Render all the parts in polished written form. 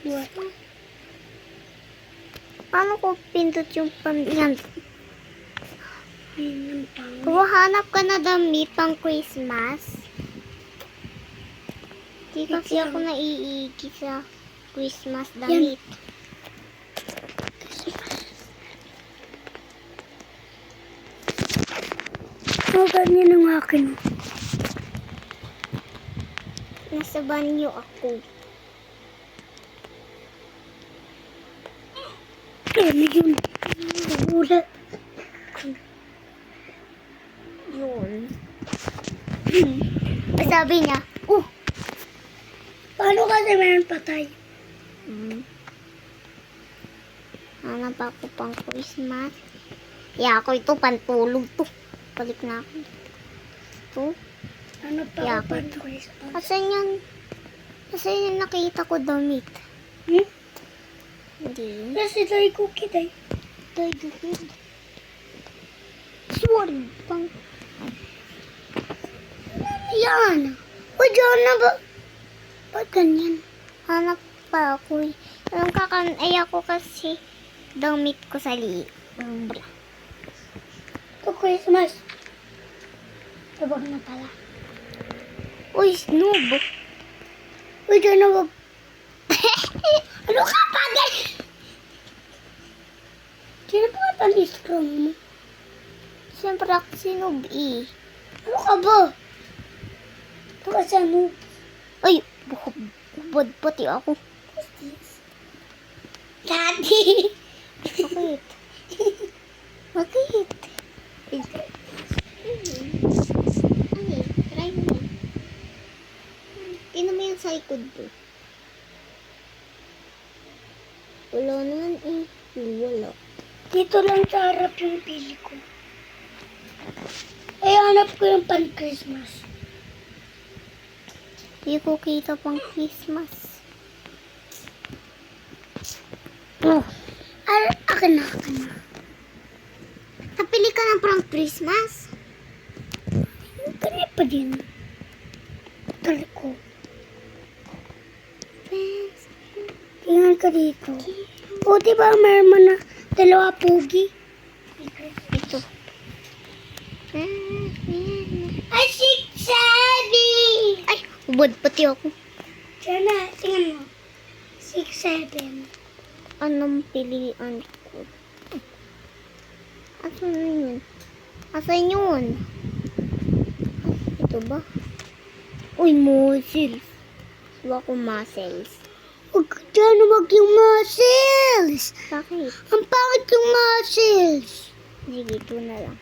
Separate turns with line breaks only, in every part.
What?
Paano ko pindot yung yan?
Ayun ang pangit.
Hanap ka na damit pang Christmas. Di kasi ako naiigi sa Christmas damit.
Ganyan ang akin.
Nasa banyo ako.
Ano yun? Nagulat.
Yun. Sabi niya,
Paano kasi meron patay?
hanap ako pang Christmas. Ako ito, pantulog to. Balik na ako. Ito.
Ano pa
Yeah,
ako pa Christmas?
Asan yan? Asan yan nakita ko damit? Hindi.
Kasi tayo cookie tayo.
Tayo dukid. Sword. Pang...
Yan. O dyan na ba? Ba't ganyan?
Hanap pa ako eh. Ako kasi damit ko sa liig.
Ito Christmas. Tabag na pala.
Uy, Snoob.
Uy, dyan na ba? Ano ka pa? Sino pa ito ang strong mo?
Siyempre ako si Noob eh.
Ano ka ba? Ito kasi ano?
Ay, bukod pati ako.
What's this? Daddy!
Bakit? Bakit? Ay, try mo. Tingnan mo yung sa likod ko. Wala naman eh. Wala.
Dito lang sa harap yung pili ko. Hanap ko yung pan-Christmas.
Hindi ko kita pang Christmas.
Akin na.
Napili ka ng pang Christmas?
Ganyan pa din. Tali ko. Tingnan ka dito. O, diba meron mo na dalawa pogi?
Ito.
Ay, 6, 7!
Ay, ubod pati ako.
Diyan na, tingnan mo. 6, 7.
Anong pilian ko? Asan na yun? Asan yun? Ito ba? Uy, muscles. Diba ko muscles?
Huwag ka dyan yung muscles!
Bakit?
Ang pangit yung muscles!
Sige, ito na lang.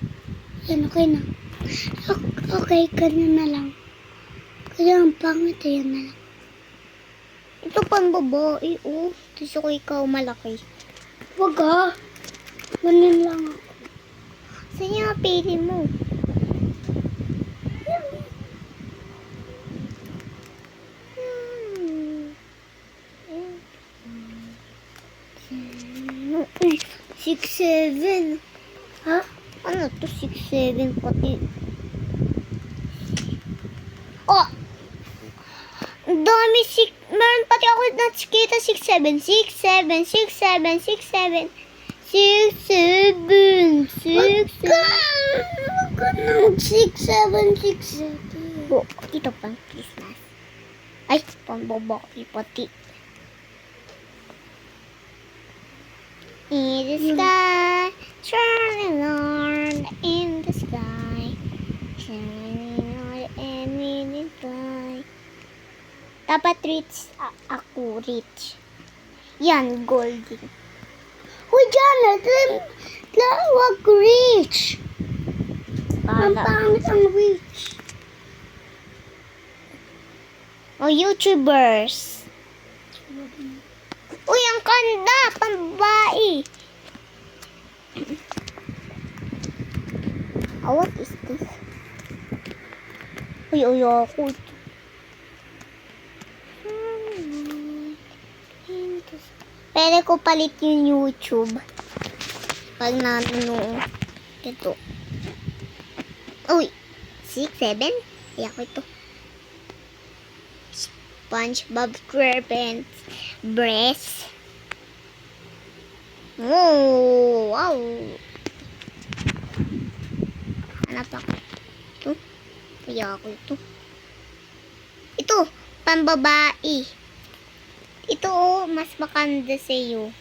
Yan, okay na. Okay ka na lang. Kasi ang pangit, yan na lang.
Ito pang babae, oh. Gusto ko ikaw malaki.
Wag ah. Ganyan lang ako.
Saan yung napili mo? Uy, 6'7".
Ha?
Ano to? 6'7" pati. Oh! Ang dami, meron pati ako nakikita 6'7". 6'7", 6'7", 6'7". 6'7", 6'7".
Wag ka na. 6, 7, 6, 7.
Oh, ito pang Christmas. Ay, pang babae pati. In the sky, shining on in the sky, shining on and we will fly. Dapat rich ako, rich. Yan, golden.
Uy, Jana, wag rich. Ang
Para.
pangit ang rich.
O, YouTubers. Uy, ang kanda, pambabae. Oh, what is this? Uy, ako ito. Pwede ko palit yung YouTube. Pag nanonood. Ito. Uy, 6, 7? Ay, ako ito. SpongeBob SquarePants breast. Oh, wow. Hanap ako. Ito. Kaya ako ito. Ito, pambabae. Ito, mas makanda sa'yo.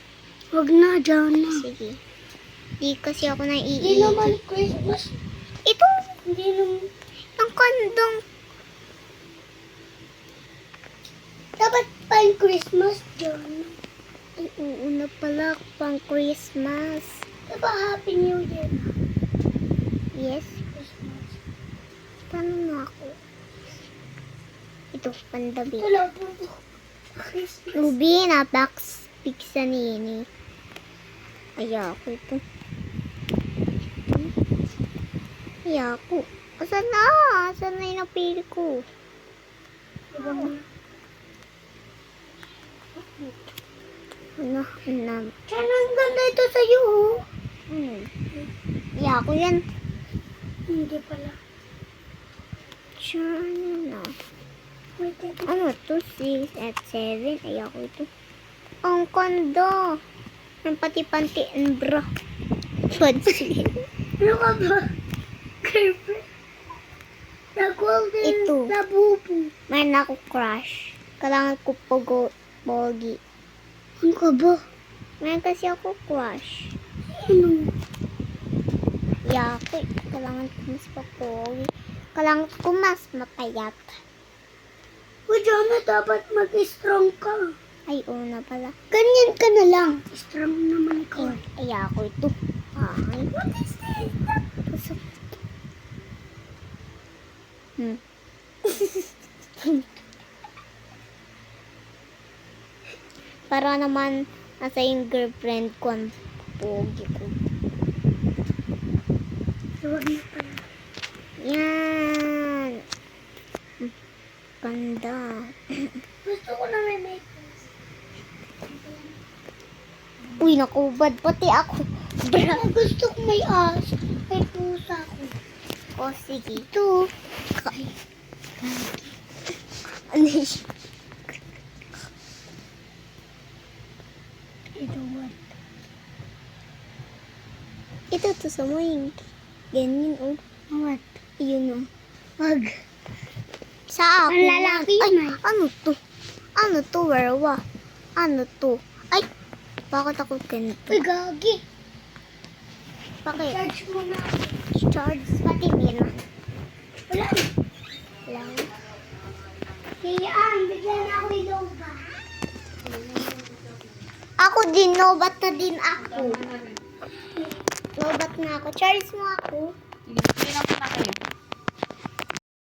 Huwag na, dyan na.
Sige. Di kasi ako
Hindi
naiiyak.
naman Christmas.
Ito,
Hindi naman.
ang kandang.
Dapat pa yung Christmas dyan.
Ay, oo na pala, pang Christmas.
Diba Happy New Year na?
Yes,
Christmas.
paano na ako? Ito, pandabi.
Wala po. Christmas.
Ruby, napax pizza nini. Ay, ako ito. Ay, ako. Asan na? Asan na yung napili ko?
Diba mo?
Ano? Ano?
Diyan, ang ganda ito sa'yo, oh.
Ay, ako yan.
Hindi pala.
Diyan na.
Wait, wait.
Ano to? 6 at 7. Ay, ako ito. Ang kondo. Ang pati-panti and bra. Pansi.
Ano ka ba? Girlfriend? Golden.
Ito.
Labubu.
Mayroon ako crush. Kailangan ko pogi.
Ano ka ba?
Mayroon kasi ako crush.
Ano?
Yeah, ako. Kailangan ko mas pogi. Kailangan ko mas mapayat.
Uy, Jana, dapat mag-strong ka.
Ay, una pala.
Ganyan ka na lang. Strong naman ikaw.
Ay, ako ito. Ay.
What is this?
Puso. Para naman nasa yung girlfriend ko ang pogi ko.
Huwag na pala.
Yan. Ganda.
Gusto ko na may makeup.
Uy, nakubad. Pati ako. Bra.
Gusto ko may may pusa ko.
O, sige.
Ito.
Ano siya?
Ito what?
Ito to sa mo yung ganyan, oh.
What?
Yun, oh.
Wag.
Sa ako.
Ang lalaki
Ay,
yun,
ano to? Ano to, werwa? Ano to? Ay, bakit ako ganito?
Uy, gagi.
Bakit?
Charge mo na.
Charge. Pati din.
Wala na.
Lang.
Kayaan, bigyan ako ilaw ba?
Ako din, nobat na din ako. Nobat na ako. Charge mo ako.